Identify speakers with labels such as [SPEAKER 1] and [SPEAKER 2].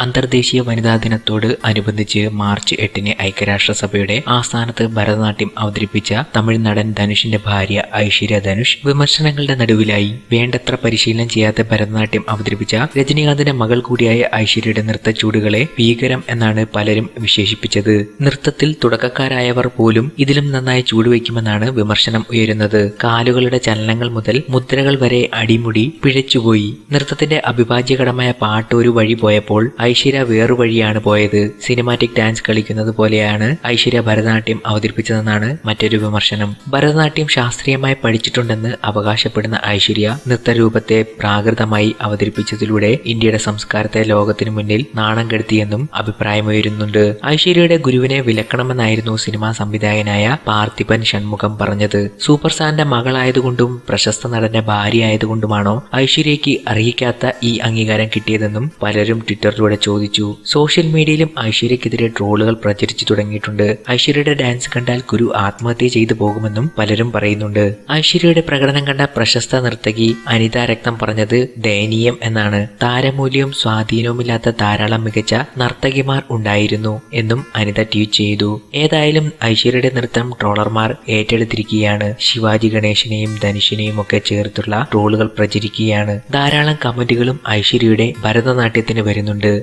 [SPEAKER 1] അന്തർദേശീയ വനിതാ ദിനത്തോട് അനുബന്ധിച്ച് മാർച്ച് 8-ന് ഐക്യരാഷ്ട്രസഭയുടെ ആസ്ഥാനത്ത് ഭരതനാട്യം അവതരിപ്പിച്ച തമിഴ് നടൻ ധനുഷിന്റെ ഭാര്യ ഐശ്വര്യ ധനുഷ് വിമർശനങ്ങളുടെ നടുവിലായി. വേണ്ടത്ര പരിശീലനം ചെയ്യാത്ത ഭരതനാട്യം അവതരിപ്പിച്ച രജനീകാന്തിന്റെ മകൾ കൂടിയായ ഐശ്വര്യയുടെ നൃത്തച്ചൂടുകളെ ഭീകരം എന്നാണ് പലരും വിശേഷിപ്പിച്ചത്. നൃത്തത്തിൽ തുടക്കക്കാരായവർ പോലും ഇതിലും നന്നായി ചൂടുവയ്ക്കുമെന്നാണ് വിമർശനം ഉയരുന്നത്. കാലുകളുടെ ചലനങ്ങൾ മുതൽ മുദ്രകൾ വരെ അടിമുടി പിഴച്ചുപോയി. നൃത്തത്തിന്റെ അവിഭാജ്യ ഘടമായ പാട്ട് ഒരു വഴി പോയപ്പോൾ ഐശ്വര്യ വേറു വഴിയാണ് പോയത്. സിനിമാറ്റിക് ഡാൻസ് കളിക്കുന്നത് പോലെയാണ് ഐശ്വര്യ ഭരതനാട്യം അവതരിപ്പിച്ചതെന്നാണ് മറ്റൊരു വിമർശനം. ഭരതനാട്യം ശാസ്ത്രീയമായി പഠിച്ചിട്ടുണ്ടെന്ന് അവകാശപ്പെടുന്ന ഐശ്വര്യ നൃത്തരൂപത്തെ പ്രാകൃതമായി അവതരിപ്പിച്ചതിലൂടെ ഇന്ത്യയുടെ സംസ്കാരത്തെ ലോകത്തിനു മുന്നിൽ നാണം കെടുത്തിയെന്നും അഭിപ്രായമുയരുന്നുണ്ട്. ഐശ്വര്യയുടെ ഗുരുവിനെ വിലക്കണമെന്നായിരുന്നു സിനിമാ സംവിധായകനായ പാർത്ഥിപൻ ഷൺമുഖം പറഞ്ഞത്. സൂപ്പർ സ്റ്റാറിന്റെ മകളായതുകൊണ്ടും പ്രശസ്ത നടന്റെ ഭാര്യയായതുകൊണ്ടുമാണോ ഐശ്വര്യയ്ക്ക് അർഹിക്കാത്ത ഈ അംഗീകാരം കിട്ടിയതെന്നും പലരും ട്വിറ്ററിലൂടെ ചോദിച്ചു. സോഷ്യൽ മീഡിയയിലും ഐശ്വര്യക്കെതിരെ ട്രോളുകൾ പ്രചരിച്ചു തുടങ്ങിയിട്ടുണ്ട്. ഐശ്വര്യയുടെ ഡാൻസ് കണ്ടാൽ ഗുരു ആത്മഹത്യ ചെയ്തു പോകുമെന്നും പലരും പറയുന്നുണ്ട്. ഐശ്വര്യയുടെ പ്രകടനം കണ്ട പ്രശസ്ത നർത്തകി അനിത രക്തം പറഞ്ഞത് ദയനീയം എന്നാണ്. താരമൂല്യവും സ്വാധീനവുമില്ലാത്ത ധാരാളം മികച്ച നർത്തകിമാർ ഉണ്ടായിരുന്നു എന്നും അനിത ട്വീറ്റ് ചെയ്തു. ഏതായാലും ഐശ്വര്യയുടെ നൃത്തം ട്രോളർമാർ ഏറ്റെടുത്തിരിക്കുകയാണ്. ശിവാജി ഗണേശനെയും ധനുഷിനെയും ഒക്കെ ചേർത്തുള്ള ട്രോളുകൾ പ്രചരിക്കുകയാണ്. ധാരാളം കമന്റുകളും ഐശ്വര്യയുടെ ഭരതനാട്യത്തിന് വരുന്നുണ്ട്.